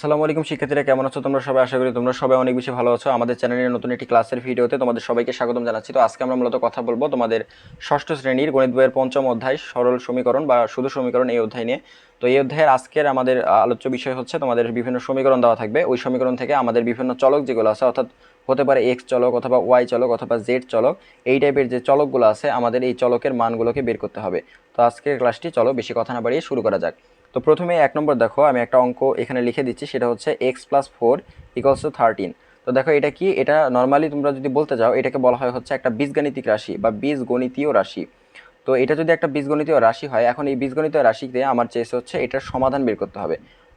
আসসালামু আলাইকুম শিক্ষার্থীরা, কেমন আছো তোমরা সবাই? আশা করি তোমরা সবাই অনেক বেশি ভালো আছো। আমাদের চ্যানেলের নতুন একটি ক্লাসের ভিডিওতে তোমাদের সবাইকে স্বাগতম জানাচ্ছি। তো আজকে আমরা মূলত কথা বলবো তোমাদের ষষ্ঠ শ্রেণীর গণিত বইয়ের পঞ্চম অধ্যায় সরল সমীকরণ বা শুধু সমীকরণ এই অধ্যায় নিয়ে। তো এই অধ্যায়ের আজকের আমাদের আলোচ্য বিষয় হচ্ছে তোমাদের বিভিন্ন সমীকরণ দেওয়া থাকবে। ওই সমীকরণ থেকে আমাদের বিভিন্ন চলক যেগুলো আছে, অর্থাৎ হতে পারে এক্স চলক অথবা ওয়াই চলক অথবা জেড চলক, এই টাইপের যে চলকগুলো আছে আমাদের এই চলকের মানগুলোকে বের করতে হবে। তো আজকের ক্লাসটি চলো বেশি কথা না বাড়িয়ে শুরু করা যাক। তো প্রথমে 1 নম্বর দেখো, আমি একটা অঙ্ক এখানে লিখে দিচ্ছি, সেটা হচ্ছে x+4 = 13। তো দেখো এটা কি, এটা নর্মালি তোমরা যদি বলতে যাও এটাকে বলা হয় হচ্ছে একটা বীজগাণিতিক রাশি বা বীজগণিতীয় রাশি। তো এটা যদি একটা বীজগণিতীয় রাশি হয়, এখন এই বীজগণিতীয় রাশিতে আমার চেয়েছে হচ্ছে এটার সমাধান বের করতে হবে,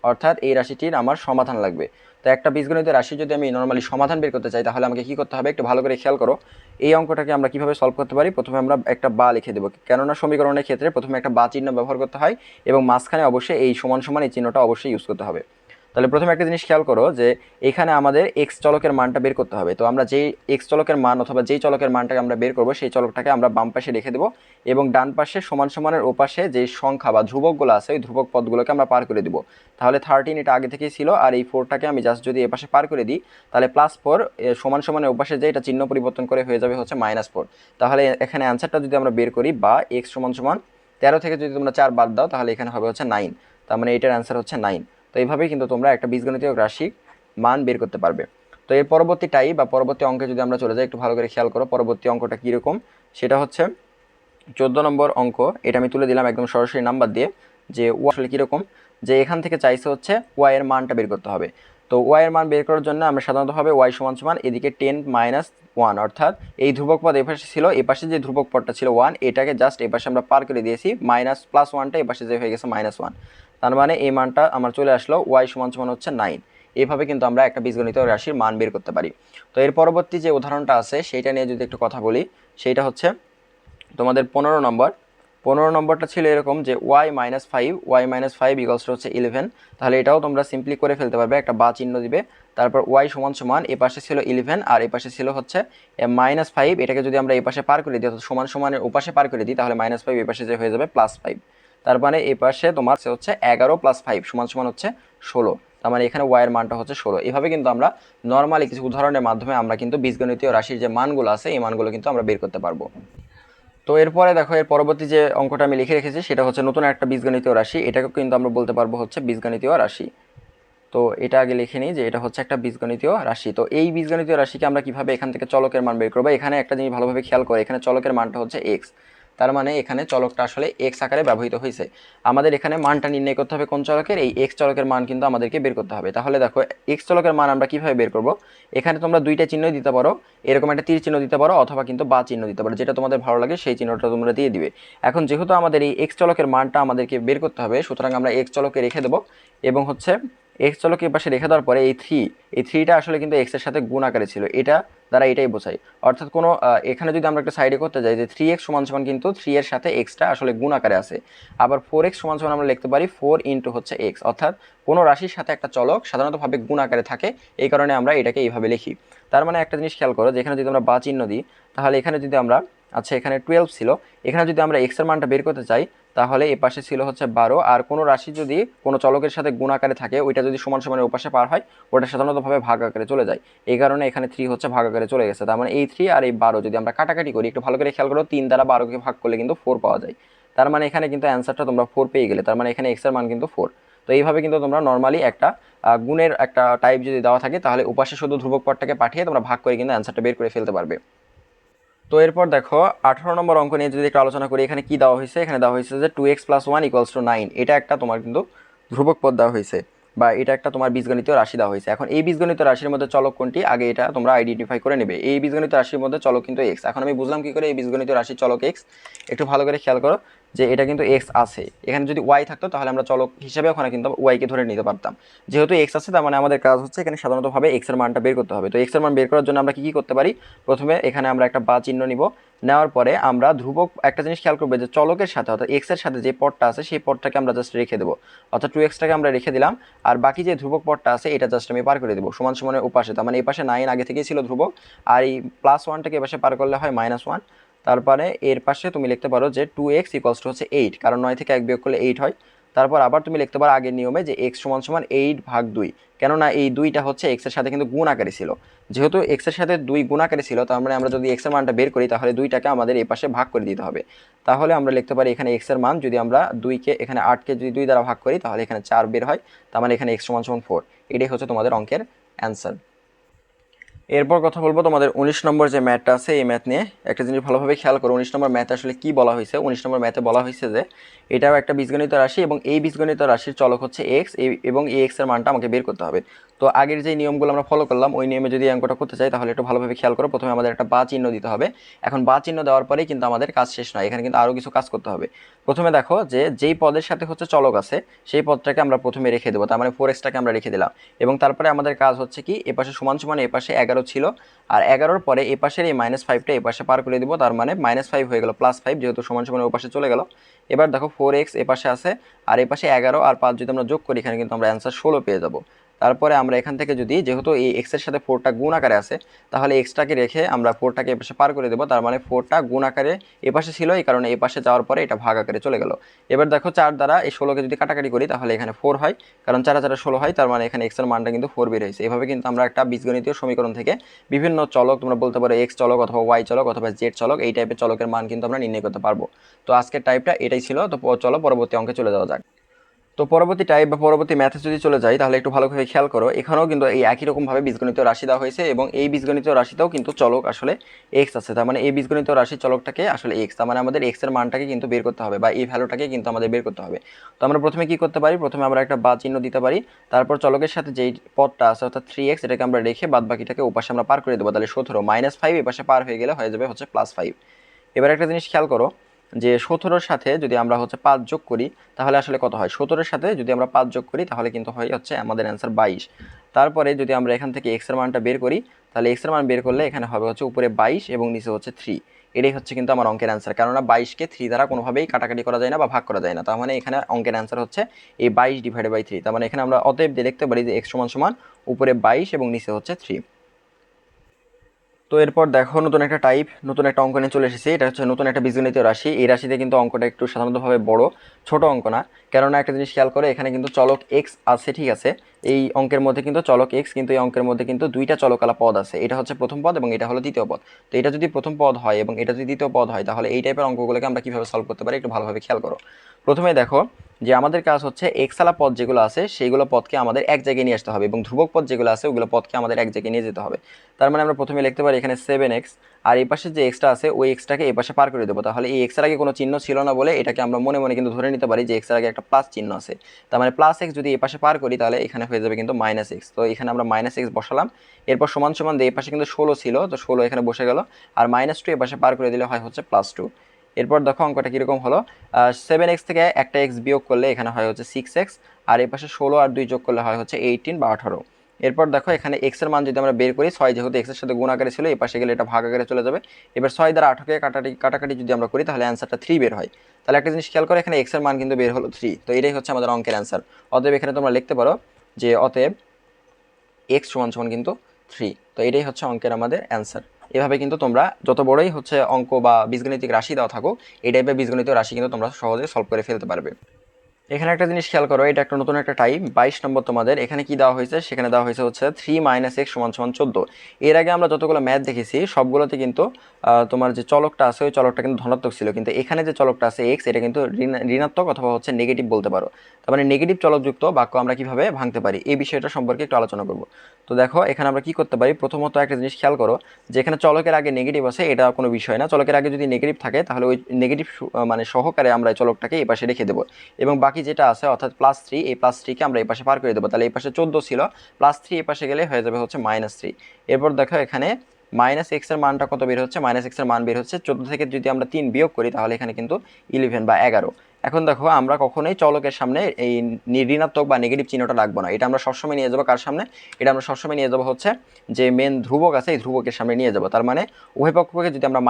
অর্থাৎ এই রাশিটির আমার সমাধান লাগবে। তো একটা বীজগণিতীয় রাশি যদি আমি নর্মালি সমাধান বের করতে চাই, তাহলে আমাকে কী করতে হবে একটু ভালো করে খেয়াল করো। এই অঙ্কটাকে আমরা কিভাবে সলভ করতে পারি, প্রথমে আমরা একটা বা লিখে দেবো, কেননা সমীকরণের ক্ষেত্রে প্রথমে একটা বা চিহ্ন ব্যবহার করতে হয় এবং মাঝখানে অবশ্যই এই সমান সমান এই চিহ্নটা অবশ্যই ইউজ করতে হবে। তাহলে প্রথমে একটা জিনিস খেয়াল করো যে এখানে আমাদের এক্স চলকের মানটা বের করতে হবে। তো আমরা যেই এক্স চলকের মান অথবা যেই চলকের মানটাকে আমরা বের করবো, সেই চলকটাকে আমরা বাম পাশে রেখে দেবো এবং ডান পাশে সমান সমানের ওপাশে যে সংখ্যা বা ধ্রুবকগুলো আছে ওই ধ্রুবক পদগুলোকে আমরা পার করে দিব। তাহলে 13 এটা আগে থেকেই ছিল, আর এই 4টাকে আমি জাস্ট যদি এপাশে পার করে দিই, তাহলে +4 সমান সমানের ওপাশে যে এটা চিহ্ন পরিবর্তন করে হয়ে যাবে হচ্ছে -4। তাহলে এখানে অ্যান্সারটা যদি আমরা বের করি, বা এক্স সমান সমান 13 থেকে যদি তোমরা 4 বাদ দাও, তাহলে এখানে হবে হচ্ছে 9। তার মানে এটার অ্যান্সার হচ্ছে 9। তো এইভাবেই কিন্তু তোমরা একটা বীজগণিতীয় রাশির মান বের করতে পারবে। তো এর পরবর্তী টাইপ বা পরবর্তী অঙ্কে যদি আমরা চলে যাই, একটু ভালো করে খেয়াল করো পরবর্তী অঙ্কটা কীরকম। সেটা হচ্ছে 14 নম্বর অঙ্ক। এটা আমি তুলে দিলাম একদম সরাসরি নাম্বার দিয়ে, যে ও আসলে কীরকম, যে এখান থেকে চাইছে হচ্ছে ওয়াই এর মানটা বের করতে হবে। তো ওয়াই এর মান বের করার জন্য আমরা সাধারণতভাবে ওয়াই সমান সমান এদিকে 10 - 1, অর্থাৎ এই ধ্রুবক পদ এপাশে ছিল, এপাশে যে ধ্রুবক পদটা ছিল 1, এটাকে জাস্ট এপাশে আমরা পার করে দিয়েছি, +1টা এপাশে যে হয়ে গেছে -1। তার মানে এই মানটা আমার চলে আসলো ওয়াই সমান সমান হচ্ছে 9। এইভাবে কিন্তু আমরা একটা বীজগণিতীয় রাশির মান বের করতে পারি। তো এর পরবর্তী যে উদাহরণটা আছে সেইটা নিয়ে যদি একটু কথা বলি, সেইটা হচ্ছে তোমাদের 15 নম্বরটা ছিল এরকম যে y-5 হচ্ছে 11। তাহলে এটাও তোমরা সিম্পলি করে ফেলতে পারবে, একটা বা চিহ্ন দিবে, তারপর y সমান সমান এ পাশে ছিল 11 আর এ পাশে ছিল হচ্ছে -5। এটাকে যদি আমরা এই পাশে পার করে দিই, অর্থাৎ সমান সমানের ওপাশে পার করে দিই, তাহলে -5 এ পাশে যে হয়ে যাবে +5। তার মানে এই পাশে তোমার হচ্ছে 11 + 5 সমান সমান হচ্ছে 16। তার মানে এখানে y এর মানটা হচ্ছে 16। এভাবে কিন্তু আমরা নর্মালি কিছু উদাহরণের মাধ্যমে আমরা কিন্তু বীজগণিতীয় রাশির যে মানগুলো আছে এই মানগুলো কিন্তু আমরা বের করতে পারবো। তো এরপরে দেখো, এর পরবর্তী যে অঙ্কটা আমি লিখে রেখেছি সেটা হচ্ছে নতুন একটা বীজগণিতীয় রাশি, এটাকে কিন্তু আমরা বলতে পারবো হচ্ছে বীজগণিতীয় রাশি। তো এটা আগে লিখে নিই যে এটা হচ্ছে একটা বীজগণিতীয় রাশি। তো এই বীজগণিতীয় রাশিকে আমরা কিভাবে এখান থেকে চলকের মান বের করবো, এখানে একটা জিনিস ভালোভাবে খেয়াল করে, এখানে চলকের মানটা হচ্ছে এক্স। তার মানে এখানে চলকটা আসলে এক্স আকারে ব্যবহৃত হয়েছে। আমাদের এখানে মানটা নির্ণয় করতে হবে কোন চলকের, এই এক্স চলকের মান কিন্তু আমাদেরকে বের করতে হবে। তাহলে দেখো এক্স চলকের মান আমরা কিভাবে বের করব, এখানে তোমরা দুইটা চিহ্নই দিতে পারো, এরকম একটা তীর চিহ্ন দিতে পারো অথবা কিন্তু বা চিহ্ন দিতে পারো, যেটা তোমাদের ভালো লাগে সেই চিহ্নটা তোমরা দিয়ে দিবে। এখন যেহেতু আমাদের এই এক্স চলকের মানটা আমাদেরকে বের করতে হবে, সুতরাং আমরা এক্স চলকে রেখে দেবো এবং হচ্ছে এক্স চলকে পাশে রেখে দেওয়ার পরে এই থ্রিটা আসলে কিন্তু এক্সের সাথে গুণ আকারে ছিল, এটা দ্বারা এটাই বোঝাই। অর্থাৎ কোনো এখানে যদি আমরা একটা সাইডে করতে যাই যে 3x সমান সমান কিন্তু 3 এর সাথে এক্সটা আসলে গুণ আকারে আছে। আবার 4x সমান সমান আমরা লিখতে পারি 4 ইন্টু হচ্ছে এক্স, অর্থাৎ কোনো রাশির সাথে একটা চলক সাধারণতভাবে গুণ আকারে থাকে, এই কারণে আমরা এটাকে এইভাবে লিখি। তার মানে একটা জিনিস খেয়াল করো যে এখানে যদি আমরা বা চিহ্ন দিই, তাহলে এখানে যদি আমরা, আচ্ছা এখানে 12 ছিল, এখানে যদি আমরা এক্স এর মানটা বের করতে চাই, তাহলে এ পাশে ছিল হচ্ছে 12, আর কোনো রাশি যদি কোনো চলকের সাথে গুণ আকারে থাকে ওইটা যদি সমান সমানের ওপাশে পার হয়, ওটা সাধারণতভাবে ভাগ আকারে চলে যায়। এই কারণে এখানে 3 হচ্ছে ভাগ আকারে চলে গেছে। তার মানে এই 3 আর এই 12 যদি আমরা কাটাকাটি করি, একটু ভালো করে খেয়াল করো, 3 দ্বারা 12কে ভাগ করলে কিন্তু 4 পাওয়া যায়। তার মানে এখানে কিন্তু অ্যান্সারটা তোমরা 4 পেয়ে গেলে, তার মানে এখানে এক্স এর মান কিন্তু 4। তো এইভাবে কিন্তু তোমরা নর্মালি একটা গুণের একটা টাইপ যদি দেওয়া থাকে, তাহলে উপাশে শুধু ধ্রুবক পদটাকে পাঠিয়ে তোমরা ভাগ করে কিন্তু অ্যান্সারটা বের করে ফেলতে পারবে। তো এরপর দেখো 18 নম্বর অঙ্ক নিয়ে যদি একটু আলোচনা করি, এখানে কি দেওয়া হয়েছে, এখানে দেওয়া হয়েছে যে 2x + 1 = 9। এটা একটা তোমার কিন্তু ধ্রুবক পদ দেওয়া হয়েছে বা এটা একটা তোমার বীজগণিতীয় রাশি দেওয়া হয়েছে। এখন এই বীজগণিতীয় রাশির মধ্যে চলক কোনটি, আগে এটা তোমরা আইডেন্টিফাই করে নেবে। এই বীজগণিতীয় রাশির মধ্যে চলক কিন্তু এক্স। এখন আমি বুঝলাম কি করে এই বীজগণিতীয় রাশির চলক এক্স, একটু ভালো করে খেয়াল করো যে এটা কিন্তু এক্স আছে। এখানে যদি ওয়াই থাকতো তাহলে আমরা চলক হিসেবে ওখানে কিন্তু ওয়াইকে ধরে নিতে পারতাম। যেহেতু এক্স আছে, তার মানে আমাদের কাজ হচ্ছে এখানে সাধারণতভাবে এক্স এর মানটা বের করতে হবে। তো এক্স এর মান বের করার জন্য আমরা কি করতে পারি, প্রথমে এখানে আমরা একটা বা চিহ্ন নিব, নেওয়ার পরে আমরা ধ্রুবক একটা জিনিস খেয়াল করবো যে চলকের সাথে অর্থাৎ এক্স এর সাথে যে পদটা আছে সেই পদটাকে আমরা জাস্ট রেখে দেবো, অর্থাৎ 2xটাকে আমরা রেখে দিলাম, আর বাকি যে ধ্রুবক পদটা আছে এটা জাস্ট আমি পার করে দেবো সমান সমানের ওপাশে। তার মানে এই পাশে 9 আগে থেকেই ছিল ধ্রুবক, আর এই +1টাকে এপাশে পার করলে হয় -1। তারপরে এর পাশে তুমি লিখতে পারো যে 2x = হচ্ছে 8, কারণ 9 থেকে 1 বিয়োগ করলে 8 হয়। তারপর আবার তুমি লিখতে পারো আগের নিয়মে যে x সমান সমান 8/2, কেননা এই 2টা হচ্ছে x এর সাথে কিন্তু গুণ আকারে ছিল। যেহেতু x এর সাথে 2 গুণ আকারে ছিল, তার মানে আমরা যদি x এর মানটা বের করি তাহলে 2টাকে আমাদের এই পাশে ভাগ করে দিতে হবে। তাহলে আমরা লিখতে পারি এখানে x এর মান যদি আমরা 2কে এখানে 8কে যদি 2 দ্বারা ভাগ করি তাহলে এখানে 4 বের হয়, তার মানে এখানে x = 4। এটাই হচ্ছে তোমাদের অঙ্কের অ্যান্সার। এরপর কথা বলবো তোমাদের 19 নম্বর যে ম্যাথটা আছে এই ম্যাথ নিয়ে। একটা জিনিস ভালোভাবে খেয়াল করো, 19 নম্বর ম্যাথে আসলে কি বলা হয়েছে। 19 নম্বর ম্যাথে বলা হয়েছে যে এটাও একটা বীজগণিত রাশি এবং এই বীজগণিত রাশির চলক হচ্ছে x এবং এই x এর মানটা আমাকে বের করতে হবে। তো আগের যে নিয়মগুলো আমরা ফলো করলাম ওই নিয়মে যদি অঙ্কটা করতে চাই তাহলে একটু ভালোভাবে খেয়াল করো। প্রথমে আমাদের একটা বা চিহ্ন দিতে হবে। এখন বা চিহ্ন দেওয়ার পরেই কিন্তু আমাদের কাজ শেষ নয়, এখানে কিন্তু আরও কিছু কাজ করতে হবে। প্রথমে দেখো যে যেই পদের সাথে হচ্ছে চলক আছে সেই পদটাকে আমরা প্রথমে রেখে দেবো, তার মানে 4x-টাকে আমরা রেখে দিলাম। এবং তারপরে আমাদের কাজ হচ্ছে কি, এপাশে সমান সমান এপাশে 11 ছিল, আর 11-র পরে এপাশের এই -5টা এপাশে পার করে দিব, তার মানে -5 হয়ে গেল +5, যেহেতু সমান সমান ওপাশে চলে গেল। এবার দেখো 4x এপাশে আছে আর এপাশে 11 আর 5 যদি আমরা যোগ করি এখানে কিন্তু আমরা অ্যান্সার 16 পেয়ে যাব। তারপরে আমরা এখান থেকে যদি, যেহেতু এই x এর সাথে 4টা গুণ আকারে আছে, তাহলে x-টাকে রেখে আমরা 4টাকে এপাশে পার করে দেবো, তার মানে 4টা গুণ আকারে এপাশে ছিল, এই কারণে এপাশে যাওয়ার পরে এটা ভাগ আকারে চলে গেল। এবার দেখো 4 দ্বারা এই 16কে যদি কাটাকাটি করি তাহলে এখানে 4 হয়, কারণ 4 4 16 হয়, তার মানে এখানে x এর মানটা কিন্তু 4 বের হয়েছে। এভাবে কিন্তু আমরা একটা বীজগণিতীয় সমীকরণ থেকে বিভিন্ন চলক, তোমরা বলতে পারো x চলক অথবা y চলক অথবা z চলক, এই টাইপের চলকের মান কিন্তু আমরা নির্ণয় করতে পারবো। তো আজকের টাইপটা এটাই ছিল। তো চলো পরবর্তী অঙ্কে চলে যাওয়া যাক। তো পরবর্তী টাইপ বা পরবর্তী ম্যাথে যদি চলে যাই তাহলে একটু ভালো করে খেয়াল করো, এখানেও কিন্তু এই একই রকমভাবে বীজগণিতীয় রাশি দেওয়া হয়েছে এবং এই বীজগণিতীয় রাশিতেও কিন্তু চলক আসলে x আছে। তার মানে এই বীজগণিতীয় রাশির চলকটাকে আসলে x, তার মানে আমাদের x এর মানটাকে কিন্তু বের করতে হবে বা এই ভ্যালুটাকে কিন্তু আমাদের বের করতে হবে। তো আমরা প্রথমে কি করতে পারি, প্রথমে আমরা একটা বা চিহ্ন দিতে পারি, তারপর চলকের সাথে যেই পদটা আছে অর্থাৎ 3x এটাকে আমরা রেখে বাদ বাকিটাকে ওপাশে আমরা পার করে দেবো। তাহলে 17 -5 এপাশে পার হয়ে গেলে হয়ে যাবে হচ্ছে +5। এবার একটা জিনিস খেয়াল করো যে 17-র সাথে যদি আমরা হচ্ছে 5 যোগ করি তাহলে আসলে কত হয়। 17-এর সাথে যদি আমরা 5 যোগ করি তাহলে কিন্তু হয় হচ্ছে আমাদের অ্যান্সার 22। তারপরে যদি আমরা এখান থেকে x এর মানটা বের করি তাহলে x এর মান বের করলে এখানে হবে হচ্ছে উপরে 22 এবং নিচে হচ্ছে 3। এটাই হচ্ছে কিন্তু আমার অঙ্কের অ্যান্সার, কেননা 22-কে 3 দ্বারা কোনোভাবেই কাটাকাটি করা যায় না বা ভাগ করা যায় না। তার মানে এখানে অঙ্কের অ্যান্সার হচ্ছে এই 22/3। তার মানে এখানে আমরা অতএব দিয়ে দেখতে পারি যে x = উপরে 22 এবং নিচে হচ্ছে 3। তো এরপর দেখো নতুন একটা টাইপ, নতুন একটা অঙ্ক নিয়ে চলে এসেছি। এটা হচ্ছে নতুন একটা বীজগণিতীয় রাশি। এই রাশিতে কিন্তু অঙ্কটা একটু সাধারণতভাবে বড়, ছোট অঙ্ক না। কেননা একটা জিনিস খেয়াল করে, এখানে কিন্তু চলক x আছে, ঠিক আছে, এই অঙ্কের মধ্যে কিন্তু চলক x, কিন্তু এই অঙ্কের মধ্যে কিন্তু 2টা চলকালা পদ আছে। এটা হচ্ছে প্রথম পদ এবং এটা হলো দ্বিতীয় পদ। তো এটা যদি প্রথম পদ হয় এবং এটা যদি দ্বিতীয় পদ হয় তাহলে এই টাইপের অঙ্কগুলোকে আমরা কীভাবে সলভ করতে পারি একটু ভালোভাবে খেয়াল করো। প্রথমে দেখো যে আমাদের কাজ হচ্ছে এক্সালা পদ যেগুলো আছে সেইগুলো পদকে আমাদের এক জায়গায় নিয়ে আসতে হবে এবং ধ্রুবক পদ যেগুলো আছে ওগুলো পদকে আমাদের এক জায়গায় নিয়ে যেতে হবে। তার মানে আমরা প্রথমে লিখতে পারি এখানে 7x, আর এই পাশে যে এক্সটা আছে ওই এক্সটাকে এই পাশে পার করে দেবো। তাহলে এই এক্সের আগে কোনো চিহ্ন ছিল না বলে এটাকে আমরা মনে মনে কিন্তু ধরে নিতে পারি যে এক্সের আগে একটা প্লাস চিহ্ন আছে। তার মানে +x যদি এই পাশে পার করি তাহলে এখানে হয়ে যাবে কিন্তু -x। তো এখানে আমরা -x বসালাম। এরপর সমান সমান দিয়ে এই পাশে কিন্তু 16 ছিল, তো 16 এখানে বসে গেল, আর -2 এই পাশে পার করে দিলে হয় হচ্ছে +2। এরপর দেখো অঙ্কটা কীরকম হলো, 7x থেকে একটা x বিয়োগ করলে এখানে হয় হচ্ছে 6x, আর এই পাশে 16 আর 2 যোগ করলে হয় হচ্ছে 18 বা 18। এরপর দেখো এখানে x এর মান যদি আমরা বের করি, 6 যেহেতু x এর সাথে গুণ আকারে ছিল এই পাশে গেলে এটা ভাগ আকারে চলে যাবে। এবার 6 দ্বারা 18কে কাটাকাটি যদি আমরা করি তাহলে অ্যান্সারটা 3 বের হয়। তাহলে একটা জিনিস খেয়াল করে, এখানে x এর মান কিন্তু বের হলো 3। তো এটাই হচ্ছে আমাদের অঙ্কের অ্যান্সার। অতএব এখানে তোমরা লিখতে পারো যে অতএব x = কিন্তু 3। তো এটাই হচ্ছে অঙ্কের আমাদের অ্যান্সার। এভাবে কিন্তু তোমরা যত বড়ই হচ্ছে অঙ্ক বা বীজগণিতিক রাশি দেওয়া থাকুক এই টাইপের বীজগণিতীয় রাশি কিন্তু তোমরা সহজে সলভ করে ফেলতে পারবে। এখানে একটা জিনিস খেয়াল করো, এটা একটা নতুন একটা টাইপ 22 নম্বর তোমাদের। এখানে কি দেওয়া হয়েছে, সেখানে দেওয়া হয়েছে হচ্ছে 3 - x = 14। এর আগে আমরা যতগুলো ম্যাথ দেখেছি সবগুলোতে কিন্তু তোমার যে চলকটা আছে ওই চলকটা কিন্তু ধনাত্মক ছিল, কিন্তু এখানে যে চলকটা আছে x এটা কিন্তু ঋণাত্মক অথবা হচ্ছে নেগেটিভ বলতে পারো। তার মানে নেগেটিভ চলকযুক্ত বাক্য আমরা কিভাবে ভাঙতে পারি এই বিষয়টা সম্পর্কে একটু আলোচনা করব। তো দেখো এখানে আমরা কি করতে পারি, প্রথমত একটা জিনিস খেয়াল করো যে এখানে চলকের আগে নেগেটিভ আছে এটা কোনো বিষয় না। চলকের আগে যদি নেগেটিভ থাকে তাহলে ওই নেগেটিভ মানে সহকারে আমরা এই চলকটাকে এই পাশে রেখে দেবো এবং বাকি যেটা আছে অর্থাৎ +3, এই +3কে আমরা এই পাশে পার করে দেবো। তাহলে এই পাশে 14 ছিল, +3 এই পাশে গেলে হয়ে যাবে হচ্ছে -3। এরপর দেখো এখানে -x এর মানটা কত বের হচ্ছে, -x এর মান বের হচ্ছে 14 থেকে যদি আমরা 3 বিয়োগ করি তাহলে এখানে কিন্তু 11 বা 11। এখন দেখো আমরা কখনোই চলকের সামনে এই ঋণাত্মক বা নেগেটিভ চিহ্নটা রাখবো না, এটা আমরা সবসময় নিয়ে যাবো কার সামনে, এটা আমরা সবসময় নিয়ে যাবো হচ্ছে যে মেন ধ্রুবক আছে এই ধ্রুবকের সামনে নিয়ে যাবো। তার মানে উভয় পক্ষকে যদি আমরা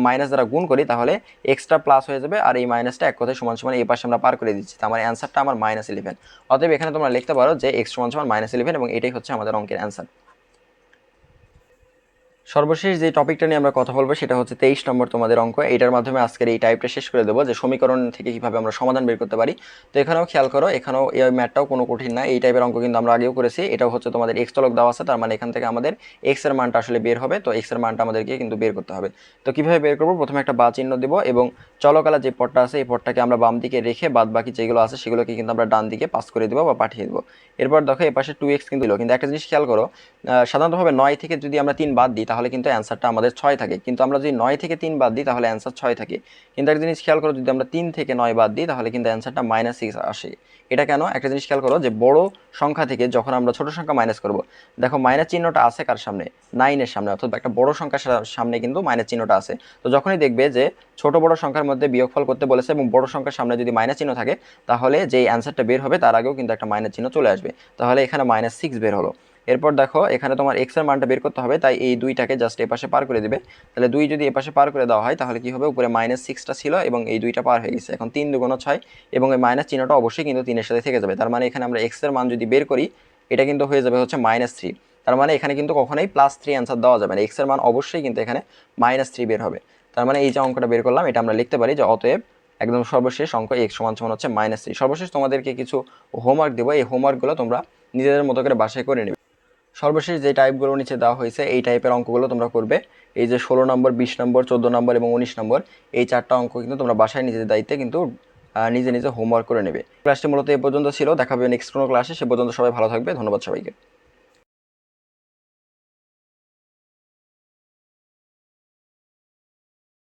মাইনাস দ্বারা গুণ করি তাহলে এক্সট্রা প্লাস হয়ে যাবে, আর এই মাইনাসটা এক কথায় সমান সমান এই পাশে আমরা পার করে দিচ্ছি। আমার অ্যান্সারটা আমার -11। অতএব এখানে তোমরা লিখতে পারো যে x = -11 এবং এটাই হচ্ছে আমাদের অঙ্কের অ্যান্সার। সর্বশেষ যে টপিকটা নিয়ে আমরা কথা বলবো সেটা হচ্ছে 23 নম্বর তোমাদের অঙ্ক। এটার মাধ্যমে আজকের এই টাইপটা শেষ করে দেবো যে সমীকরণ থেকে কিভাবে আমরা সমাধান বের করতে পারি। তো এখানেও খেয়াল করো, এখানেও এই ম্যাথটাও কোনো কঠিন না। এই টাইপের অঙ্ক কিন্তু আমরা আগেও করেছি। এটাও হচ্ছে তোমাদের এক্স চলক দেওয়া আছে, তার মানে এখান থেকে আমাদের এক্স এর মানটা আসলে বের হবে। তো এক্স এর মানটা আমাদেরকে কিন্তু বের করতে হবে। তো কিভাবে বের করবো, প্রথমে একটা বা চিহ্ন দেবো এবং চলকালা যে পদটা আছে এই পদটাকে আমরা বাম দিকে রেখে বাদ বাকি যেগুলো আছে সেগুলোকে কিন্তু আমরা ডান দিকে পাস করে দেবো বা পাঠিয়ে দেবো। এরপর দেখো এ পাশে 2x কিন্তু দিল, কিন্তু একটা জিনিস খেয়াল করো, সাধারণতভাবে 9 থেকে যদি আমরা 3 বাদ দিই তাহলে কিন্তু অ্যান্সারটা আমাদের 6 থাকে, কিন্তু আমরা যদি 9 থেকে 3 বাদ দিই তাহলে অ্যান্সার 6 থাকে। কিন্তু একটা জিনিস খেয়াল করো, যদি আমরা 3 থেকে 9 বাদ দিই তাহলে কিন্তু অ্যান্সারটা -6 আসে। এটা কেন, একটা জিনিস খেয়াল করো যে বড় সংখ্যা থেকে যখন আমরা ছোট সংখ্যা মাইনাস করব, দেখো মাইনাস চিহ্নটা আছে কার সামনে, 9 এর সামনে, অর্থাৎ একটা বড় সংখ্যার সামনে কিন্তু মাইনাস চিহ্নটা আছে। তো যখনই দেখবে যে ছোট বড় সংখ্যার মধ্যে বিয়োগফল করতে বলেছে এবং বড় সংখ্যার সামনে যদি মাইনাস চিহ্ন থাকে, তাহলে যেই অ্যান্সারটা বের হবে তার আগেও কিন্তু একটা মাইনাস চিহ্ন চলে আসবে। তাহলে এখানে -6 বের হলো। এরপর দেখো এখানে তোমার এক্স এর মানটা বের করতে হবে, তাই এই দুইটাকে জাস্ট এপাশে পার করে দিবে। তাহলে 2 যদি এপাশে পার করে দেওয়া হয় তাহলে কি হবে, উপরে -6টা ছিল এবং এই দুইটা পার হয়ে গেছে। এখন 3 দুগুণ 6 এবং এই মাইনাস চিহ্নটা অবশ্যই কিন্তু 3 এর সাথে থেকে যাবে। তার মানে এখানে আমরা এক্স এর মান যদি বের করি, এটা কিন্তু হয়ে যাবে হচ্ছে -3। তার মানে এখানে কিন্তু কখনোই +3 অ্যান্সার দেওয়া যাবে না, এক্স এর মান অবশ্যই কিন্তু এখানে -3 বের হবে। তার মানে এই যে অঙ্কটা বের করলাম এটা আমরা লিখতে পারি যে অতএব একদম সর্বশেষ অঙ্ক x সমান সমান হচ্ছে -3। সর্বশেষ তোমাদেরকে কিছু হোমওয়ার্ক দেবো, এই হোমওয়ার্কগুলো তোমরা নিজেদের মতো করে বাসায় করে নেবে। সর্বশেষ যে টাইপগুলো নিচে দেওয়া হয়েছে এই টাইপের অঙ্কগুলো তোমরা করবে। এই যে 16 নম্বর, 20 নম্বর, 14 নম্বর এবং 19 নম্বর, এই 4টা অঙ্ক কিন্তু তোমরা বাসায় নিজেদের দায়িত্বে কিন্তু নিজে নিজে হোমওয়ার্ক করে নেবে। ক্লাসটি মূলত এ পর্যন্ত ছিল, দেখা হবে নেক্সট কোনো ক্লাসে। সে পর্যন্ত সবাই ভালো থাকবে, ধন্যবাদ সবাইকে।